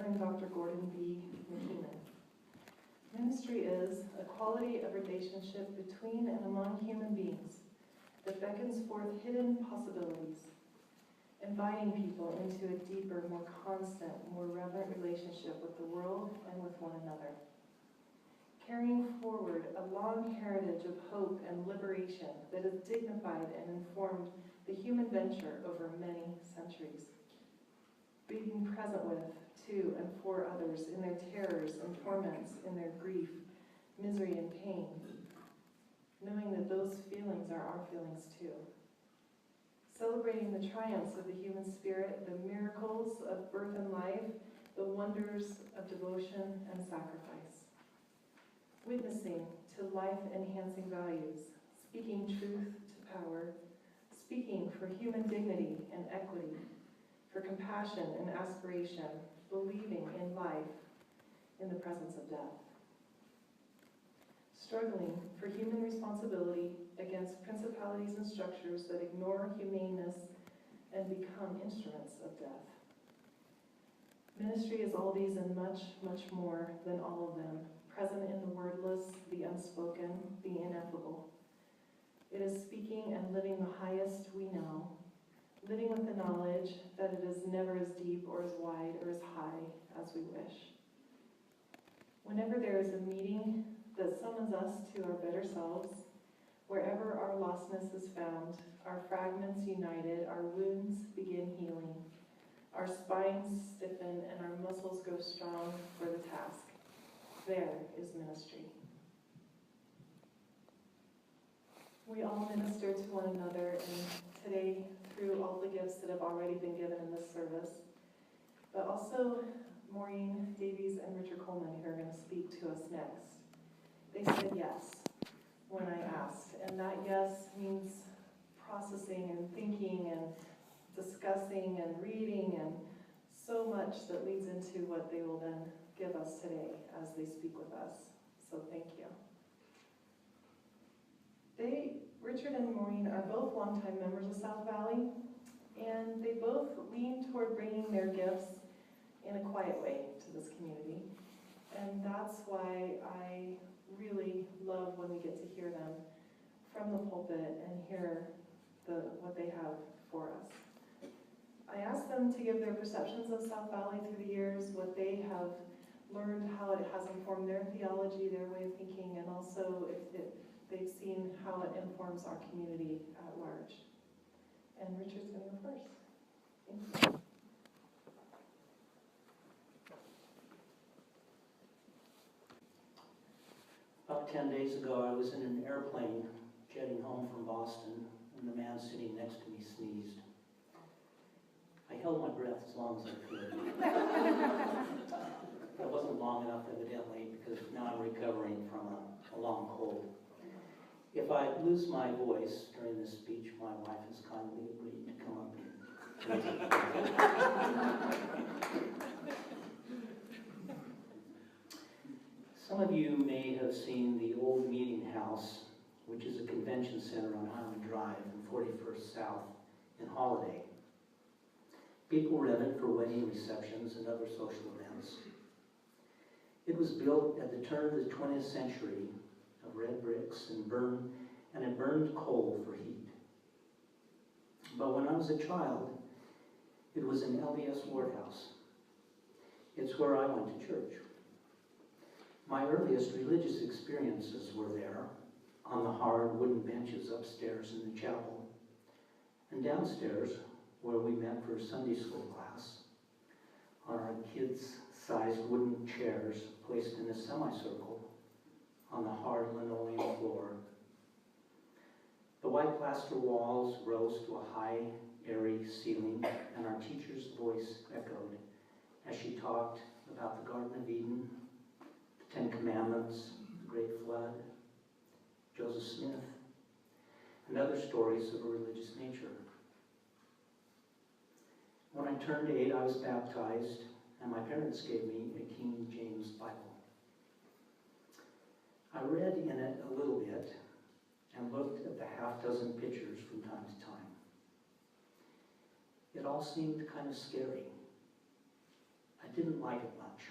Reverend Dr. Gordon B. McKeeman. Ministry is a quality of relationship between and among human beings that beckons forth hidden possibilities, inviting people into a deeper, more constant, more reverent relationship with the world and with one another. Carrying forward a long heritage of hope and liberation that has dignified and informed the human venture over many centuries. Being present with, to, and for others in their terrors and torments, in their grief, misery, and pain, knowing that those feelings are our feelings too. Celebrating the triumphs of the human spirit, the miracles of birth and life, the wonders of devotion and sacrifice. Witnessing to life-enhancing values, speaking truth to power, speaking for human dignity and equity, for compassion and aspiration, believing in life in the presence of death. Struggling for human responsibility against principalities and structures that ignore humaneness and become instruments of death. Ministry is all these and much, much more than all of them, present in the wordless, the unspoken, the ineffable. It is speaking and living the highest we know, living with the knowledge that it is never as deep or as wide or as high as we wish. Whenever there is a meeting that summons us to our better selves, wherever our lostness is found, our fragments united, our wounds begin healing, our spines stiffen and our muscles grow strong for the task. There is ministry. We all minister to one another, and today, through all the gifts that have already been given in this service, but also Maureen Davies and Richard Coleman, who are going to speak to us next. They said yes when I asked, and that yes means processing and thinking and discussing and reading and so much that leads into what they will then give us today as they speak with us. So thank you. Richard and Maureen are both longtime members of South Valley, and they both lean toward bringing their gifts in a quiet way to this community. And that's why I really love when we get to hear them from the pulpit and hear what they have for us. I asked them to give their perceptions of South Valley through the years, what they have learned, how it has informed their theology, their way of thinking, and also if they've seen how it informs our community at large. And Richard's going to go first. Thank you. About 10 days ago, I was in an airplane jetting home from Boston, and the man sitting next to me sneezed. I held my breath as long as I could. That wasn't long enough, evidently, because now I'm recovering from a long cold. If I lose my voice during this speech, my wife has kindly agreed to come up and Some of you may have seen the old meeting house, which is a convention center on Highland Drive and 41st South in Holiday. People rent it for wedding receptions and other social events. It was built at the turn of the 20th century of red bricks and it burned coal for heat. But when I was a child, it was an LDS ward house. It's where I went to church. My earliest religious experiences were there, on the hard wooden benches upstairs in the chapel, and downstairs, where we met for Sunday school class, on our kids-sized wooden chairs placed in a semicircle on the hard linoleum floor. The white plaster walls rose to a high, airy ceiling, and our teacher's voice echoed as she talked about the Garden of Eden, the Ten Commandments, the Great Flood, Joseph Smith, and other stories of a religious nature. When I turned 8, I was baptized, and my parents gave me a King James Bible. I read in it a little bit and looked at the half-dozen pictures from time to time. It all seemed kind of scary. I didn't like it much.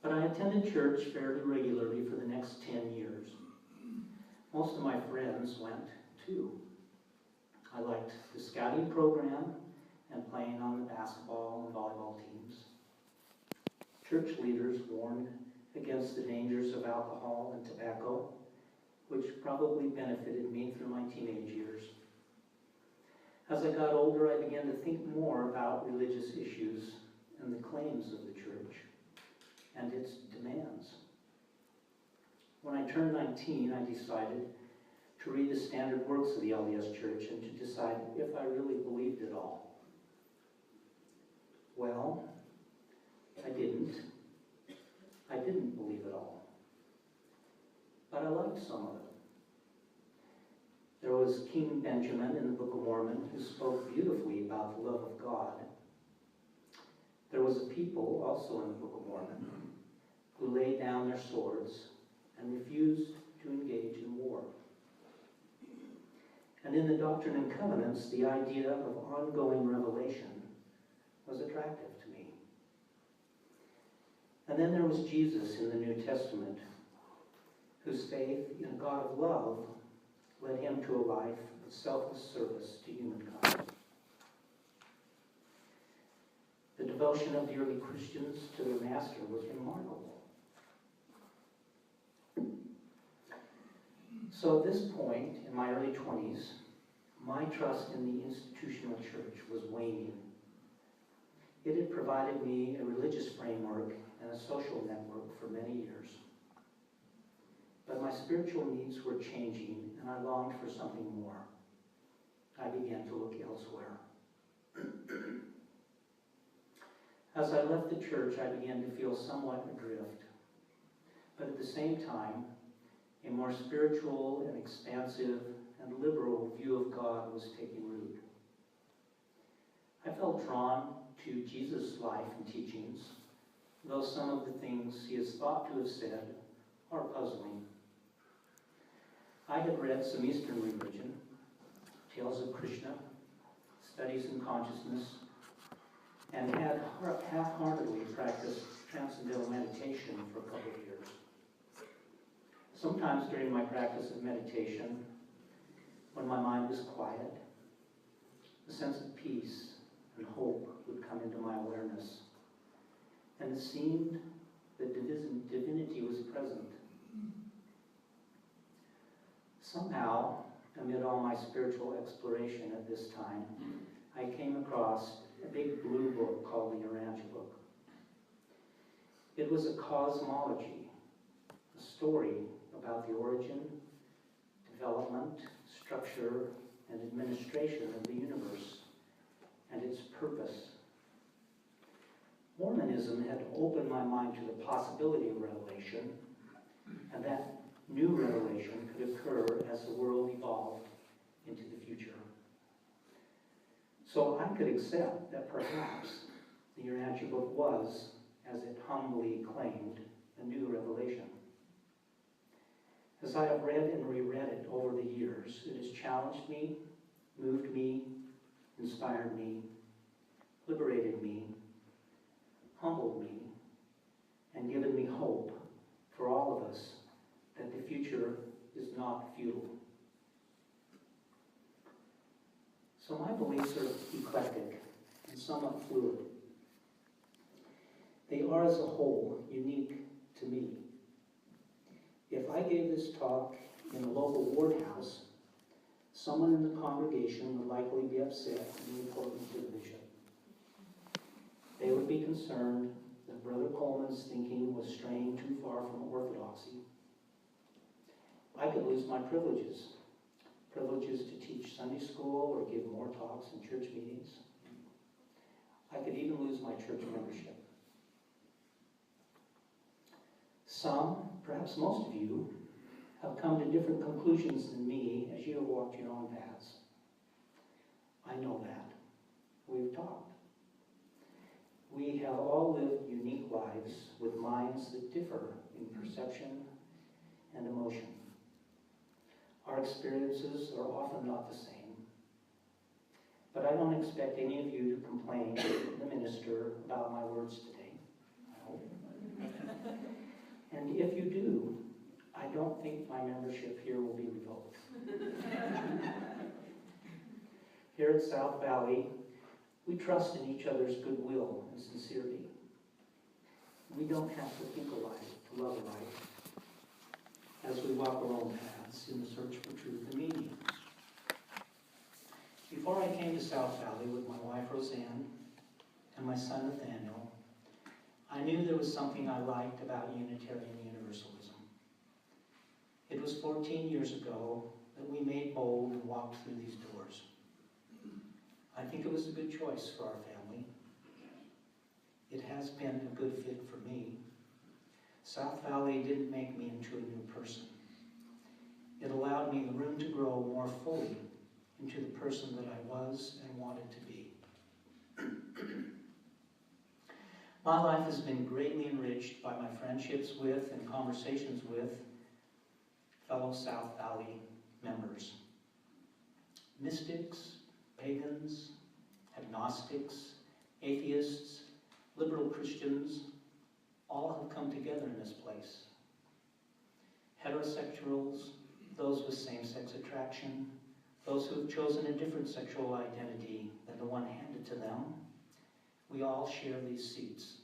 But I attended church fairly regularly for the next 10 years. Most of my friends went too. I liked the scouting program and playing on the basketball and volleyball teams. Church leaders warned against the dangers of alcohol and tobacco, which probably benefited me through my teenage years. As I got older, I began to think more about religious issues and the claims of the church and its demands. When I turned 19, I decided to read the standard works of the LDS Church and to decide if I really believed it all. Well, I didn't. I didn't believe it all. But I liked some of it. There was King Benjamin in the Book of Mormon who spoke beautifully about the love of God. There was a people, also in the Book of Mormon, who laid down their swords and refused to engage in war. And in the Doctrine and Covenants, the idea of ongoing revelation was attractive to me. And then there was Jesus in the New Testament, whose faith in a God of love led him to a life of selfless service to humankind. The devotion of the early Christians to their master was remarkable. So at this point, in my early 20s, my trust in the institutional church was waning. It had provided me a religious framework and a social network for many years. But my spiritual needs were changing, and I longed for something more. I began to look elsewhere. As I left the church, I began to feel somewhat adrift. But at the same time, a more spiritual and expansive and liberal view of God was taking root. I felt drawn to Jesus' life and teachings, though some of the things he is thought to have said are puzzling. I had read some Eastern religion, Tales of Krishna, Studies in Consciousness, and had half-heartedly practiced transcendental meditation for a couple of years. Sometimes during my practice of meditation, when my mind was quiet, a sense of peace and hope would come into my awareness, and it seemed that divinity was present. Somehow, amid all my spiritual exploration at this time, I came across a big blue book called the Urantia book. It was a cosmology, a story about the origin, development, structure, and administration of the universe and its purpose. Mormonism had opened my mind to the possibility of revelation, and that new revelation could occur as the world evolved into the future. So I could accept that perhaps the Urantia book was, as it humbly claimed, a new revelation. As I have read and reread it over the years, it has challenged me, moved me, inspired me, liberated me, humbled me, and given me hope for all of us that the future is not futile. So my beliefs are eclectic and somewhat fluid. They are as a whole unique to me. If I gave this talk in a local ward house, someone in the congregation would likely be upset and report me to the bishop. They would be concerned that Brother Coleman's thinking was straying too far from orthodoxy. I could lose my privileges to teach Sunday school or give more talks in church meetings. I could even lose my church membership. Some, perhaps most of you, have come to different conclusions than me as you have walked your own paths. I know that. We've talked. We have all lived unique lives with minds that differ in perception and emotion. Our experiences are often not the same. But I don't expect any of you to complain Here at South Valley, we trust in each other's goodwill and sincerity. We don't have to think alike to love alike as we walk our own paths in the search for truth and meaning. Before I came to South Valley with my wife Roseanne and my son Nathaniel, I knew there was something I liked about Unitarian Universalism. It was 14 years ago that we made bold and walked through these doors. I think it was a good choice for our family. It has been a good fit for me. South Valley didn't make me into a new person. It allowed me the room to grow more fully into the person that I was and wanted to be. My life has been greatly enriched by my friendships with and conversations with fellow South Valley members. Mystics, pagans, agnostics, atheists, liberal Christians, all have come together in this place. Heterosexuals, those with same-sex attraction, those who have chosen a different sexual identity than the one handed to them, we all share these seats.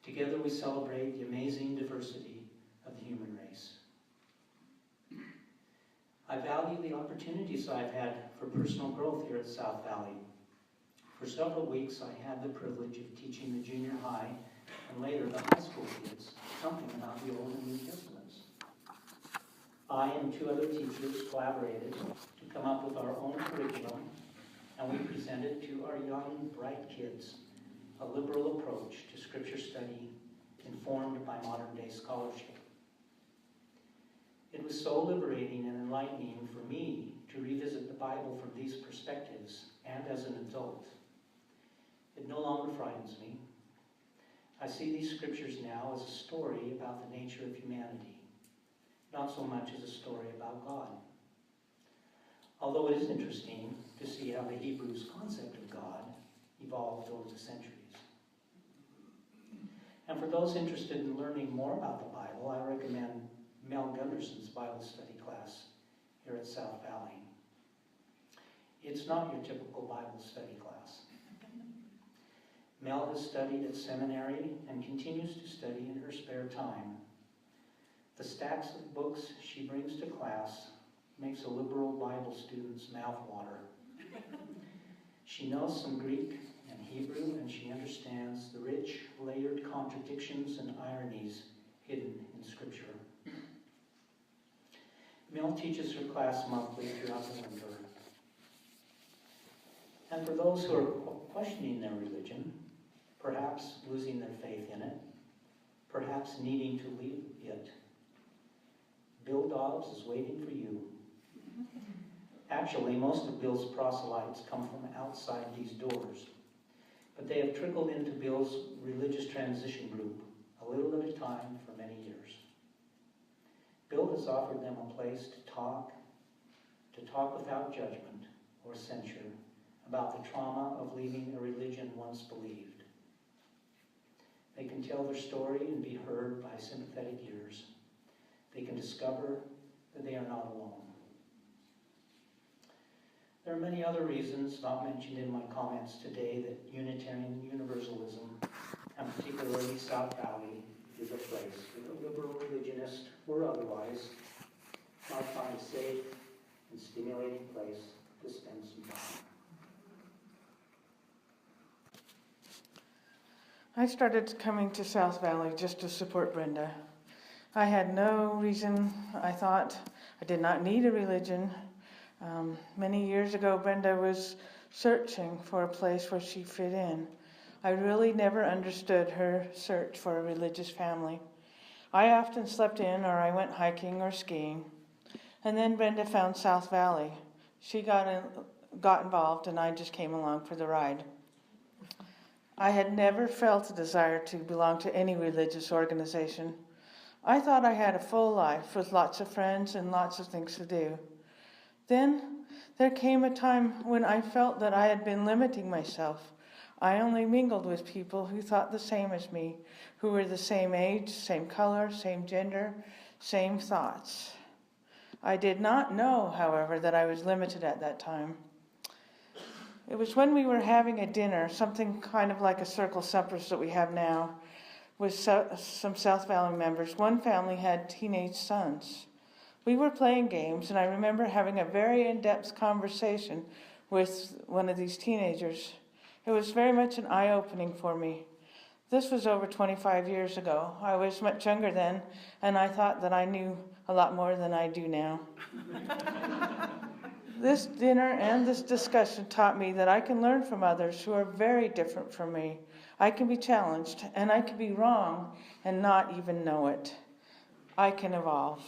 Together we celebrate the amazing diversity of the human race. I value the opportunities I've had for personal growth here at South Valley. For several weeks I had the privilege of teaching the junior high and later the high school kids something about the Old and New Testaments. I and 2 other teachers collaborated to come up with our own curriculum, and we presented to our young, bright kids a liberal approach to scripture study informed by modern-day scholarship. It was so liberating and enlightening for me to revisit the Bible from these perspectives and as an adult. It no longer frightens me. I see these scriptures now as a story about the nature of humanity, not so much as a story about God. Although it is interesting to see how the Hebrews' concept of God evolved over the centuries. And for those interested in learning more about the Bible, I recommend Mel Gunderson's Bible study class here at South Valley. It's not your typical Bible study class. Mel has studied at seminary and continues to study in her spare time. The stacks of books she brings to class makes a liberal Bible student's mouth water. She knows some Greek and Hebrew, and she understands the rich, layered contradictions and ironies hidden in Scripture. Mel teaches her class monthly throughout the winter. And for those who are questioning their religion, perhaps losing their faith in it, perhaps needing to leave it, Bill Dobbs is waiting for you. Actually, most of Bill's proselytes come from outside these doors, but they have trickled into Bill's religious transition group, a little at a time for many years. Bill has offered them a place to talk without judgment or censure about the trauma of leaving a religion once believed. They can tell their story and be heard by sympathetic ears. They can discover that they are not alone. There are many other reasons not mentioned in my comments today that Unitarian Universalism, and particularly South Valley, is a place for the liberal religionist or otherwise might find a safe and stimulating place to spend some time. I started coming to South Valley just to support Brenda. I had no reason. I thought I did not need a religion. Many years ago, Brenda was searching for a place where she fit in. I really never understood her search for a religious family. I often slept in, or I went hiking or skiing. And then Brenda found South Valley. She got involved, and I just came along for the ride. I had never felt a desire to belong to any religious organization. I thought I had a full life with lots of friends and lots of things to do. Then there came a time when I felt that I had been limiting myself. I only mingled with people who thought the same as me, who were the same age, same color, same gender, same thoughts. I did not know, however, that I was limited at that time. It was when we were having a dinner, something kind of like a circle suppers that we have now, with some South Valley members. One family had teenage sons. We were playing games, and I remember having a very in-depth conversation with one of these teenagers. It was very much an eye-opening for me. This was over 25 years ago. I was much younger then, and I thought that I knew a lot more than I do now. This dinner and this discussion taught me that I can learn from others who are very different from me. I can be challenged, and I can be wrong and not even know it. I can evolve.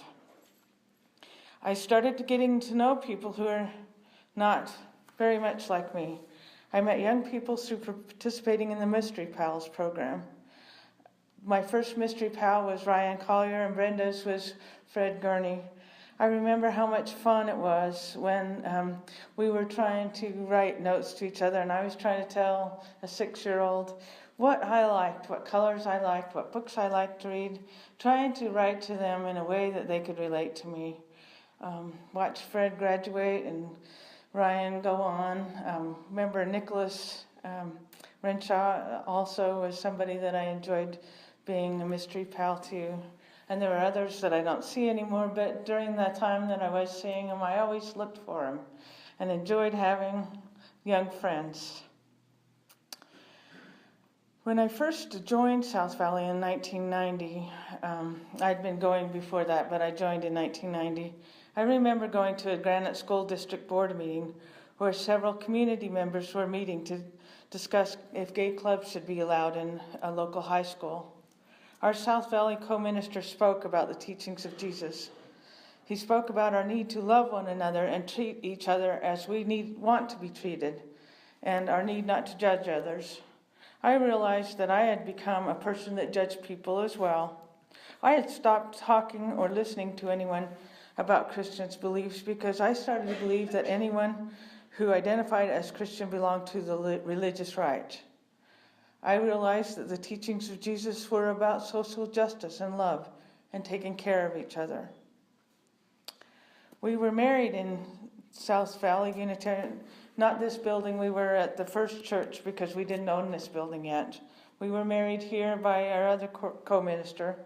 I started getting to know people who are not very much like me. I met young people through participating in the Mystery Pals program. My first Mystery Pal was Ryan Collier, and Brenda's was Fred Gurney. I remember how much fun it was when we were trying to write notes to each other, and I was trying to tell a 6-year-old what I liked, what colors I liked, what books I liked to read, trying to write to them in a way that they could relate to me. Watch Fred graduate and Ryan go on. Remember Nicholas Renshaw also was somebody that I enjoyed being a Mystery Pal to. And there were others that I don't see anymore, but during that time that I was seeing them, I always looked for them and enjoyed having young friends. When I first joined South Valley in 1990, I'd been going before that, but I joined in 1990. I remember going to a Granite School District Board meeting where several community members were meeting to discuss if gay clubs should be allowed in a local high school. Our South Valley co-minister spoke about the teachings of Jesus. He spoke about our need to love one another and treat each other as we want to be treated, and our need not to judge others. I realized that I had become a person that judged people as well. I had stopped talking or listening to anyone about Christians' beliefs because I started to believe that anyone who identified as Christian belonged to the religious right. I realized that the teachings of Jesus were about social justice and love and taking care of each other. We were married in South Valley Unitarian, not this building. We were at the first church because we didn't own this building yet. We were married here by our other co-minister,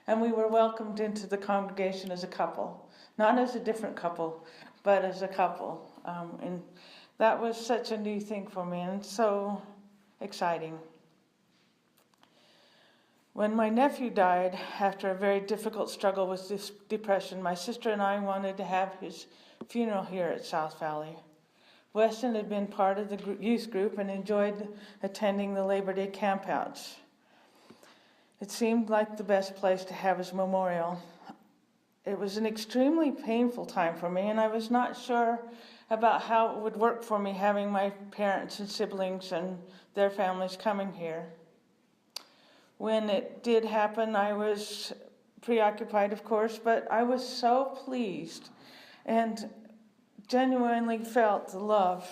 and we were welcomed into the congregation as a couple. Not as a different couple, but as a couple. And that was such a new thing for me and so exciting. When my nephew died after a very difficult struggle with this depression, my sister and I wanted to have his funeral here at South Valley. Weston had been part of the youth group and enjoyed attending the Labor Day campouts. It seemed like the best place to have his memorial. It was an extremely painful time for me, and I was not sure about how it would work for me having my parents and siblings and their families coming here. When it did happen, I was preoccupied, of course, but I was so pleased and genuinely felt the love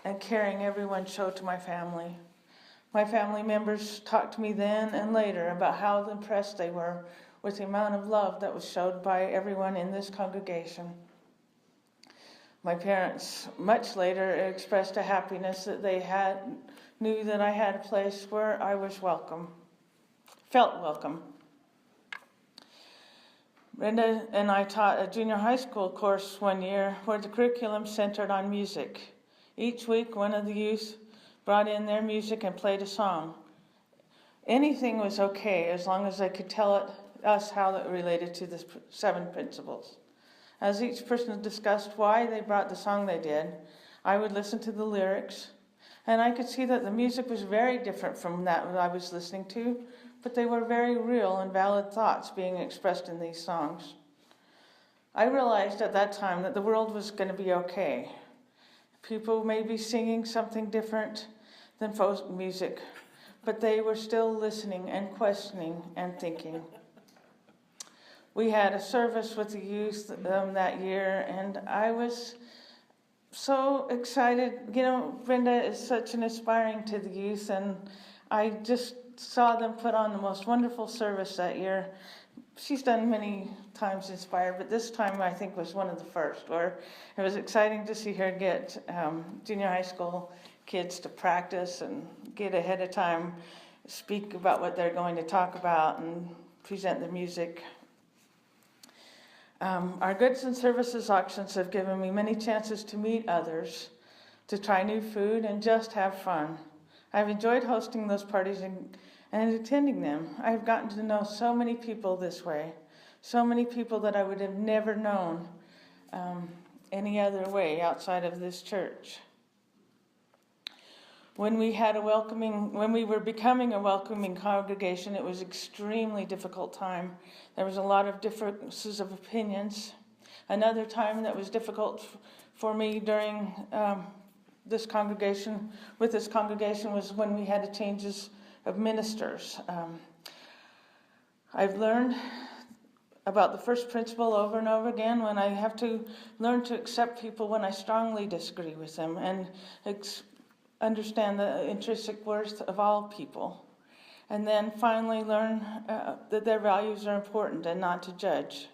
and caring everyone showed to my family. My family members talked to me then and later about how impressed they were with the amount of love that was showed by everyone in this congregation. My parents, much later, expressed a happiness that they knew that I had a place where I was welcome, felt welcome. Brenda and I taught a junior high school course one year where the curriculum centered on music. Each week, one of the youth brought in their music and played a song. Anything was okay as long as they could tell us how it related to the 7 principles. As each person discussed why they brought the song they did, I would listen to the lyrics, and I could see that the music was very different from that I was listening to, but they were very real and valid thoughts being expressed in these songs. I realized at that time that the world was going to be okay. People may be singing something different than folk music, but they were still listening and questioning and thinking. We had a service with the youth that year, and I was so excited. You know, Brenda is such an inspiring to the youth, and I just saw them put on the most wonderful service that year. she's done many times Inspire, but this time I think was one of the first, where it was exciting to see her get junior high school kids to practice and get ahead of time, speak about what they're going to talk about and present the music. Our goods and services auctions have given me many chances to meet others, to try new food, and just have fun. I've enjoyed hosting those parties and attending them. I've gotten to know so many people this way, so many people that I would have never known any other way outside of this church. When we were becoming a welcoming congregation, it was an extremely difficult time. There was a lot of differences of opinions. Another time that was difficult for me during this congregation was when we had changes of ministers. I've learned about the first principle over and over again, when I have to learn to accept people when I strongly disagree with them, and understand the intrinsic worth of all people. And then finally learn that their values are important and not to judge.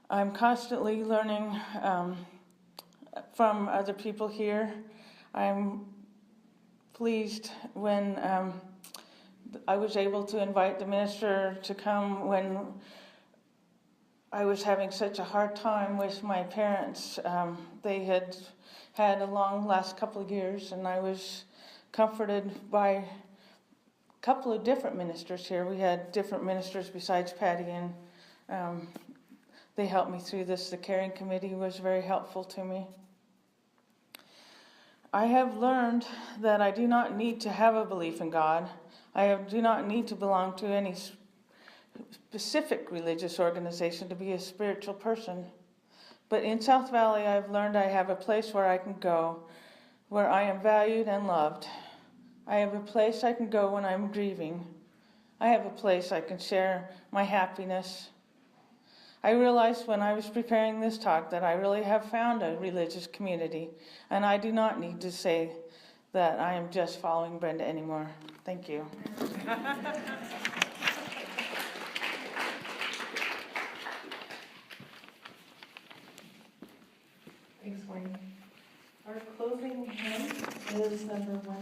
I'm constantly learning from other people here. I'm pleased when I was able to invite the minister to come when I was having such a hard time with my parents. They had a long last couple of years, and I was comforted by a couple of different ministers here. We had different ministers besides Patty, and they helped me through this. The caring committee was very helpful to me. I have learned that I do not need to have a belief in God. Do not need to belong to any specific religious organization to be a spiritual person. But in South Valley, I've learned I have a place where I can go, where I am valued and loved. I have a place I can go when I'm grieving. I have a place I can share my happiness. I realized when I was preparing this talk that I really have found a religious community, and I do not need to say that I am just following Brenda anymore. Thank you. Thanks, Wayne. Our closing hymn is number 1.